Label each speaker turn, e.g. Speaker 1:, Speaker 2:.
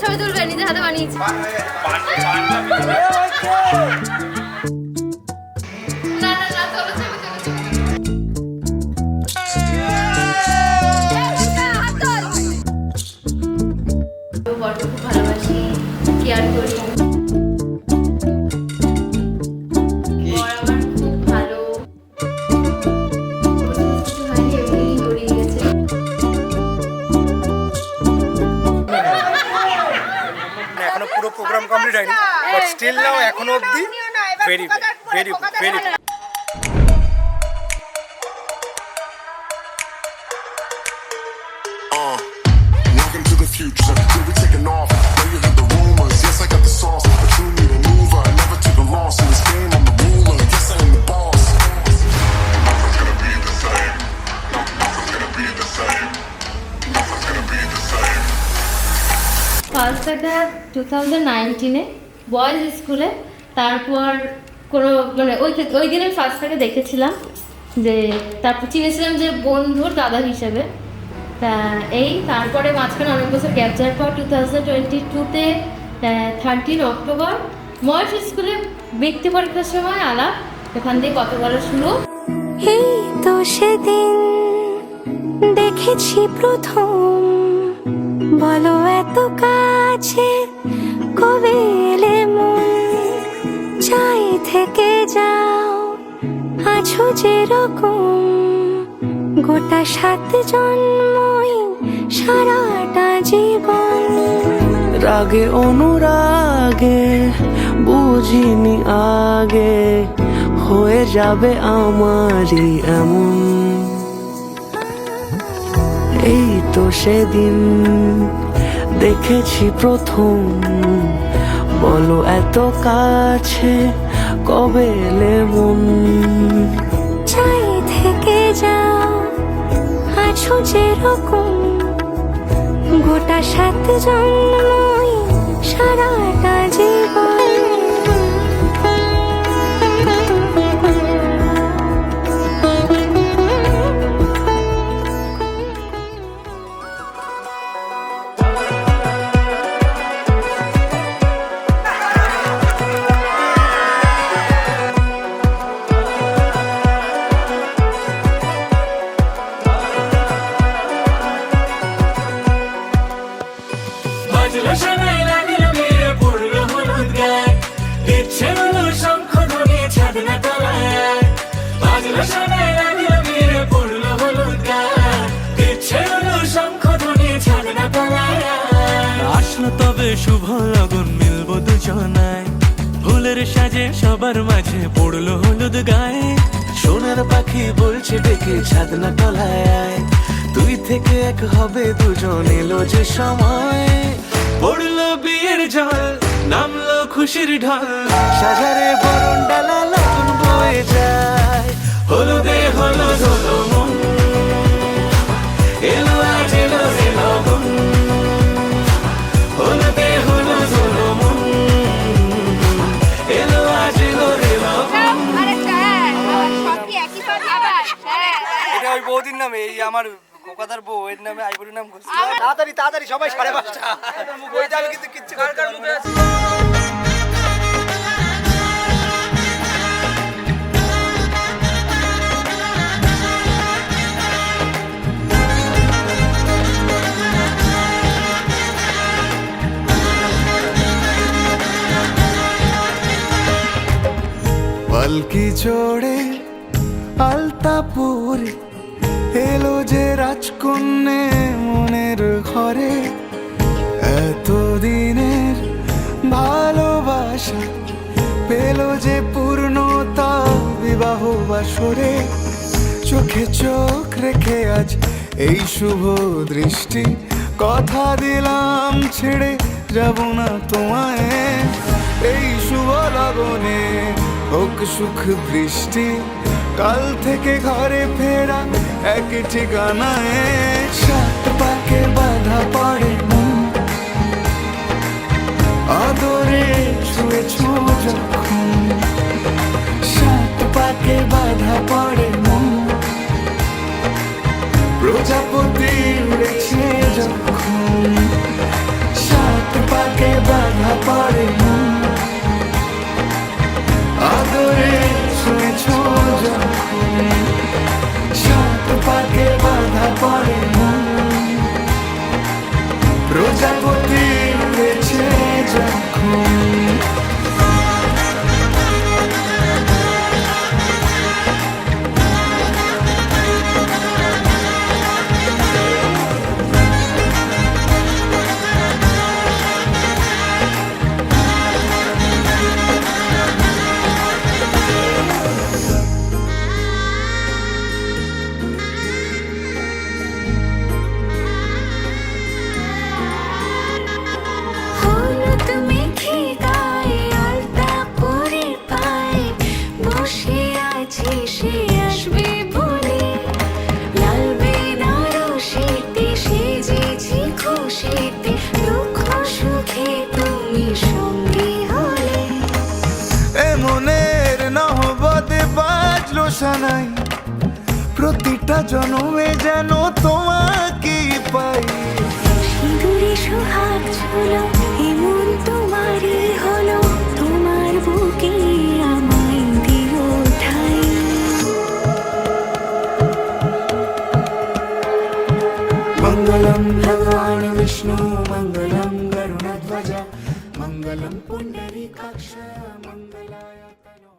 Speaker 1: ছবি তুলবে, নিজের হাতে বানিয়েছি। না না না, তোলো ছবি, তোলো ছবি। বড়কে খুব ভালোবাসি, কেয়ার করি। বড় আমার খুব ভালো, হয়নি, এমনি গড়িয়ে গেছে।
Speaker 2: এখনো পুরো প্রোগ্রাম কমপ্লিট হয়নি, বাট স্টিল নাও এখনো অবধি very very very
Speaker 3: Welcome to the future. Here we taking off. Know you heard the rumors. Yes, I got the sauce. A true leader mover. I never took a loss in this game. I'm the ruler. Yes, I am the boss. Nothing's gonna be the same. Nothing's gonna be the same. Nothing's gonna be the same.
Speaker 1: First দেখা 2019-এ boys স্কুলে। তারপর কোনো মানে ওই দিনে first থেকে দেখেছিলাম, যে তারপর চিনেছিলাম যে বন্ধুর দাদা হিসেবে। তা এই তারপরে মাঝখানে অনেক বছর গ্যাপ যাওয়ার পর 2022-তে 13 অক্টোবর মহেশ স্কুলে বৃত্তি পরীক্ষার সময় আলাপ, এখান দিয়ে কথা বলা শুরু।
Speaker 4: এই তো সেদিন দেখেছি প্রথম, বলো এত কাছে কবে এলে মন, চাই থেকে যাও আছো যেরকম, গোটা 7 জন্মই সারাটা জীবন।
Speaker 5: রাগে অনুরাগে বুঝিনি আগে, হয়ে যাবে আমারই এমন। এই তো সেদিন দেখেছি প্রথম, বলো এত কাছে কবে এলে মন,
Speaker 4: চাই থেকে যাও আছো যেরকম, গোটা 7 জন্মই সারাটা জীবন।
Speaker 5: আসলো তবে শুভ লগন, মিলবো দুজনায়, ফুলের সাজে সবার মাঝে পড়লো হলুদ গায়ে। সোনার পাখি বলছে ডেকে ছাদনা তলায়, তুই থেকে এক হবে দুজন, এলো যে সময়। পড়লো বিয়ের জল, নামলো খুশির ঢল, সাজারে বরণ ডালা লগন বয়ে যায়, হলুদে হলুদ হলো মন, এলো আজ এলো রে লগন, হলুদে হলুদ হলো মন, এলো আজ এলো রে লগন।
Speaker 2: এটা ওই বৌদির নামে, এই আমার কোকাদার বউ, এর নামে আইবুড়ির নাম ঘুরছে। তাড়াতাড়ি তাড়াতাড়ি সবাই 5:30। ওই যাবে কিন্তু কিচ্ছু কার মুখে আছে।
Speaker 6: পালকি চড়ে আলতাপুর এলো যে রাজকন্যে মনের ঘরে, এতদিনের ভালোবাসা পেল যে পূর্ণতা বিবাহ বাসরে। চোখে চোখ রেখে আজ এই শুভ দৃষ্টি, কথা দিলাম ছেড়ে যাব না তোমায়, এই শুভ লগনে হোক সুখ বৃষ্টি, কাল থেকে ঘরে ফেরা এক ঠিকানায়। 7 পাকে বাধা পড়ে মন, আদরে ছুঁয়েছ যখন, 7 পাকে বাধা পড়ে মন, প্রজাপতি উড়েছে যখন, 7 পা আশা নাই, প্রতিটা জন্মে যেন তোমাকে পাই।
Speaker 4: সিঁদুরে সোহাগ ঝুলো এমন তোমারই হলো, তোমার বুকে আমায় দিও ঠাই।
Speaker 6: মঙ্গলম ভগবান বিষ্ণু মঙ্গলম গরুড়ধ্বজ মঙ্গলম পুণ্ডরীকাক্ষ মঙ্গলায় তনু।